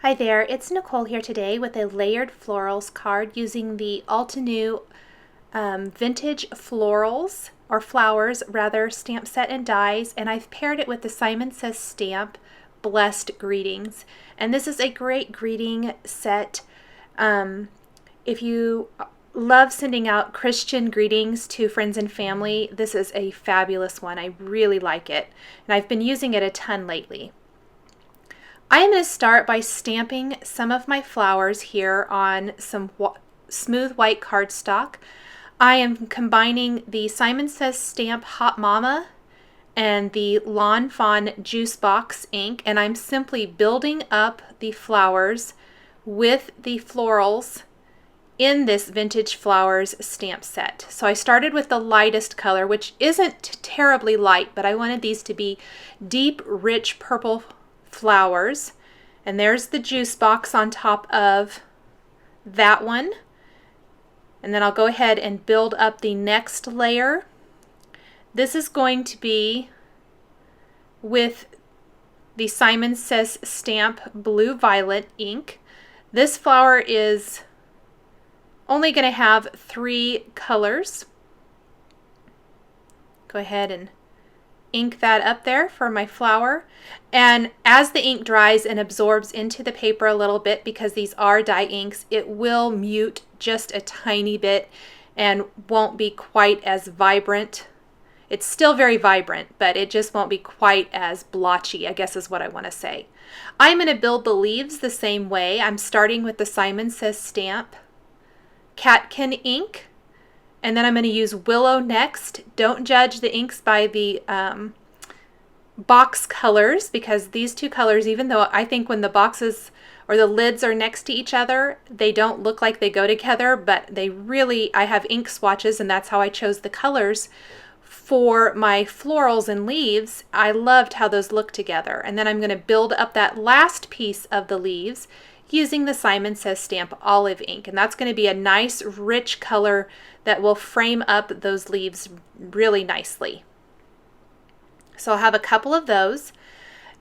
Hi there, it's Nicole here today with a layered florals card using the Altenew vintage florals, or flowers rather, stamp set and dies, and I've paired it with the Simon Says stamp Blessed Greetings. And this is a great greeting set. If you love sending out Christian greetings to friends and family, this is a fabulous one. I really like it, and I've been using it a ton lately. I am going to start by stamping some of my flowers here on some smooth white cardstock. I am combining the Simon Says Stamp Hot Mama and the Lawn Fawn Juice Box ink, and I'm simply building up the flowers with the florals in this Vintage Flowers stamp set. So I started with the lightest color, which isn't terribly light, but I wanted these to be deep, rich purple flowers. And there's the juice box on top of that one. And then I'll go ahead and build up the next layer. This is going to be with the Simon Says Stamp Blue Violet ink. This flower is only going to have 3 colors. Go ahead and ink that up there for my flower, and as the ink dries and absorbs into the paper a little bit, because these are dye inks, it will mute just a tiny bit and won't be quite as vibrant. It's still very vibrant, but it just won't be quite as blotchy, I guess is what I want to say. I'm going to build the leaves the same way. I'm starting with the Simon Says Stamp Catkin ink, and then I'm going to use Willow next. Don't judge the inks by the box colors, because these two colors, even though I think when the boxes or the lids are next to each other, they don't look like they go together, but they really, I have ink swatches, and that's how I chose the colors for my florals and leaves. I loved how those look together. And then I'm going to build up that last piece of the leaves using the Simon Says Stamp Olive ink, and that's going to be a nice rich color that will frame up those leaves really nicely. So I'll have a couple of those.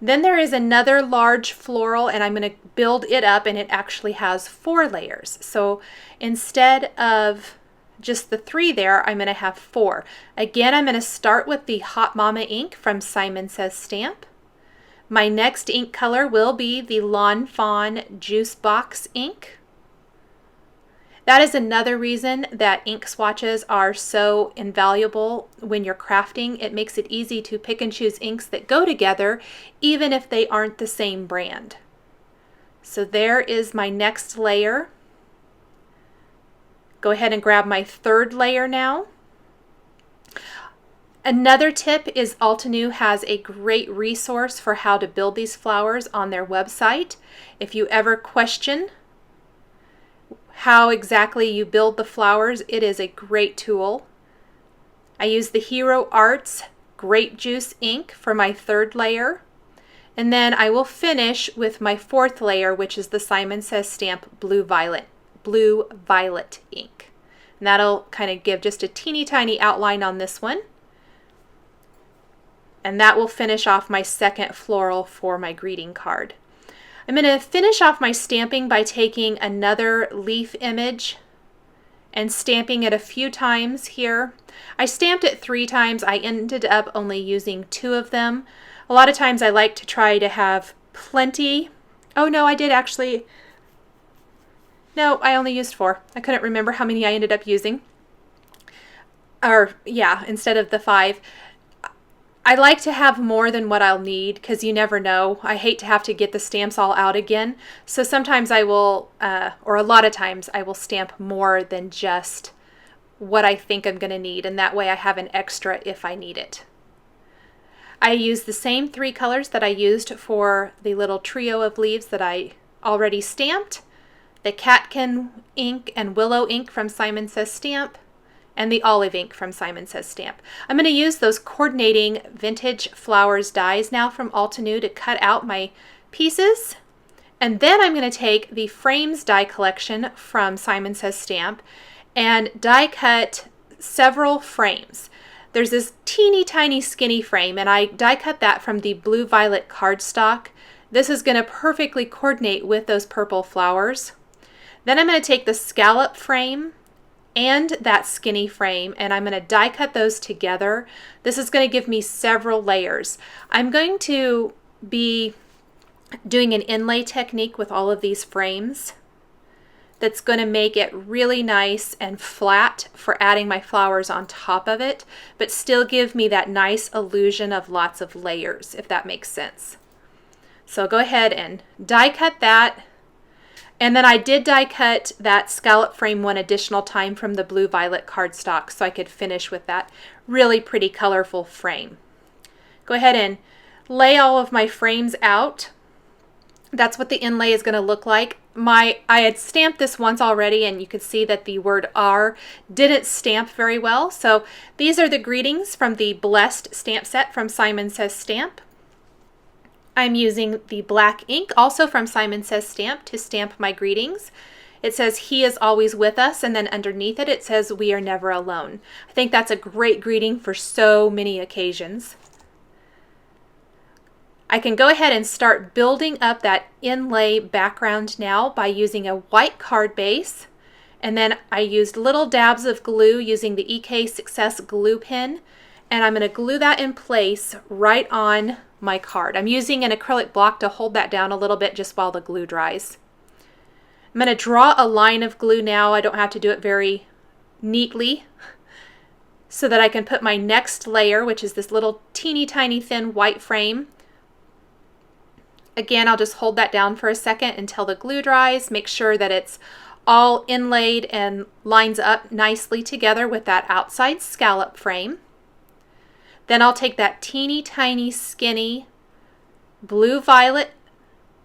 Then there is another large floral, and I'm going to build it up, and it actually has 4 layers. So instead of just the 3 there, I'm going to have 4. Again, I'm going to start with the Hot Mama ink from Simon Says Stamp. My next ink color will be the Lawn Fawn Juice Box ink. That is another reason that ink swatches are so invaluable when you're crafting. It makes it easy to pick and choose inks that go together, even if they aren't the same brand. So there is my next layer. Go ahead and grab my 3rd layer now. Another tip is Altenew has a great resource for how to build these flowers on their website. If you ever question how exactly you build the flowers, it is a great tool. I use the Hero Arts Grape Juice ink for my 3rd layer, and then I will finish with my 4th layer, which is the Simon Says Stamp Blue Violet ink. And that'll kind of give just a teeny tiny outline on this one. And that will finish off my 2nd floral for my greeting card. I'm going to finish off my stamping by taking another leaf image and stamping it a few times here. I stamped it 3 times. I ended up only using 2 of them. A lot of times I like to try to have plenty. Oh no, I did actually. No, I only used 4. I couldn't remember how many I ended up using. Or yeah, instead of the 5. I like to have more than what I'll need, because you never know. I hate to have to get the stamps all out again. So sometimes I will, or a lot of times, I will stamp more than just what I think I'm going to need. And that way I have an extra if I need it. I use the same 3 colors that I used for the little trio of leaves that I already stamped. The Catkin ink and Willow ink from Simon Says Stamp, and the olive ink from Simon Says Stamp. I'm going to use those coordinating Vintage Flowers dies now from Altenew to cut out my pieces. And then I'm going to take the Frames die collection from Simon Says Stamp and die cut several frames. There's this teeny tiny skinny frame, and I die cut that from the Blue Violet cardstock This is going to perfectly coordinate with those purple flowers. Then I'm going to take the scallop frame and that skinny frame, and I'm going to die cut those together. This is going to give me several layers. I'm going to be doing an inlay technique with all of these frames that's going to make it really nice and flat for adding my flowers on top of it, but still give me that nice illusion of lots of layers, if that makes sense. So go ahead and die cut that. And then I did die cut that scallop frame one additional time from the blue violet cardstock so I could finish with that really pretty colorful frame. Go ahead and lay all of my frames out. That's what the inlay is going to look like. I had stamped this once already, and you could see that the word R didn't stamp very well. So these are the greetings from the Blessed stamp set from Simon Says Stamp. I'm using the black ink, also from Simon Says Stamp, to stamp my greetings. It says, "He is always with us," and then underneath it, it says, "We are never alone." I think that's a great greeting for so many occasions. I can go ahead and start building up that inlay background now by using a white card base. And then I used little dabs of glue using the EK Success glue pen. And I'm going to glue that in place right on my card. I'm using an acrylic block to hold that down a little bit just while the glue dries. I'm going to draw a line of glue now. I don't have to do it very neatly, so that I can put my next layer, which is this little teeny tiny thin white frame. Again, I'll just hold that down for a second until the glue dries. Make sure that it's all inlaid and lines up nicely together with that outside scallop frame. Then I'll take that teeny tiny skinny blue violet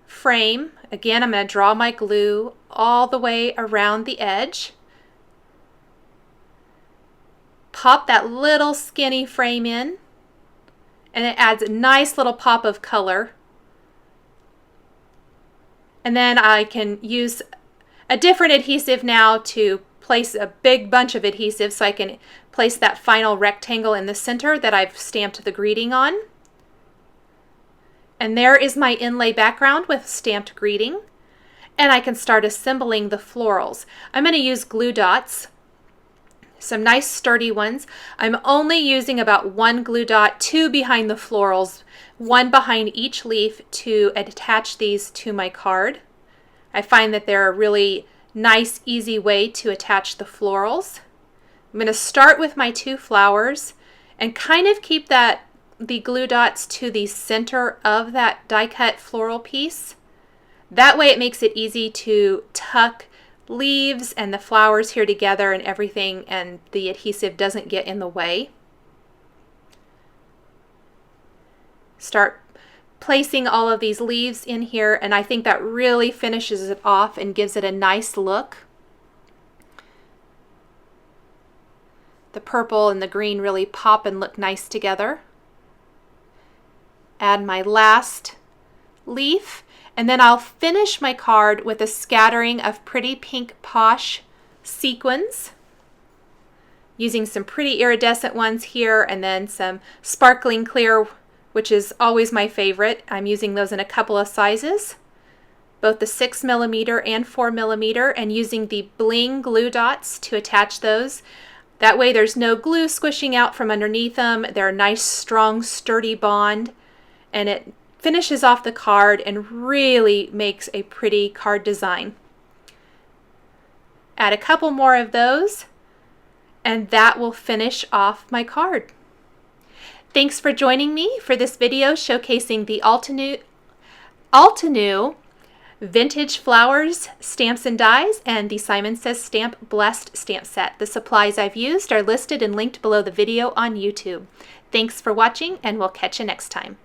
frame. Again, I'm going to draw my glue all the way around the edge. Pop that little skinny frame in, and it adds a nice little pop of color. And then I can use a different adhesive now to place a big bunch of adhesive so I can place that final rectangle in the center that I've stamped the greeting on. And there is my inlay background with stamped greeting. And I can start assembling the florals. I'm going to use glue dots, some nice sturdy ones. I'm only using about one glue dot, two behind the florals, one behind each leaf to attach these to my card. I find that they're a really nice, easy way to attach the florals. I'm going to start with my two flowers and kind of keep the glue dots to the center of that die cut floral piece. That way it makes it easy to tuck leaves and the flowers here together and everything, and the adhesive doesn't get in the way. Start placing all of these leaves in here, and I think that really finishes it off and gives it a nice look. The purple and the green really pop and look nice together. Add my last leaf, and then I'll finish my card with a scattering of pretty pink posh sequins, using some pretty iridescent ones here and then some sparkling clear, which is always my favorite. I'm using those in a couple of sizes, both the 6mm and 4mm, and using the bling glue dots to attach those. That way there's no glue squishing out from underneath them. They're a nice, strong, sturdy bond, and it finishes off the card and really makes a pretty card design. Add a couple more of those, and that will finish off my card. Thanks for joining me for this video showcasing the Altenew Vintage Flowers Stamps and Dies and the Simon Says Stamp Blessed Stamp Set. The supplies I've used are listed and linked below the video on YouTube. Thanks for watching, and we'll catch you next time.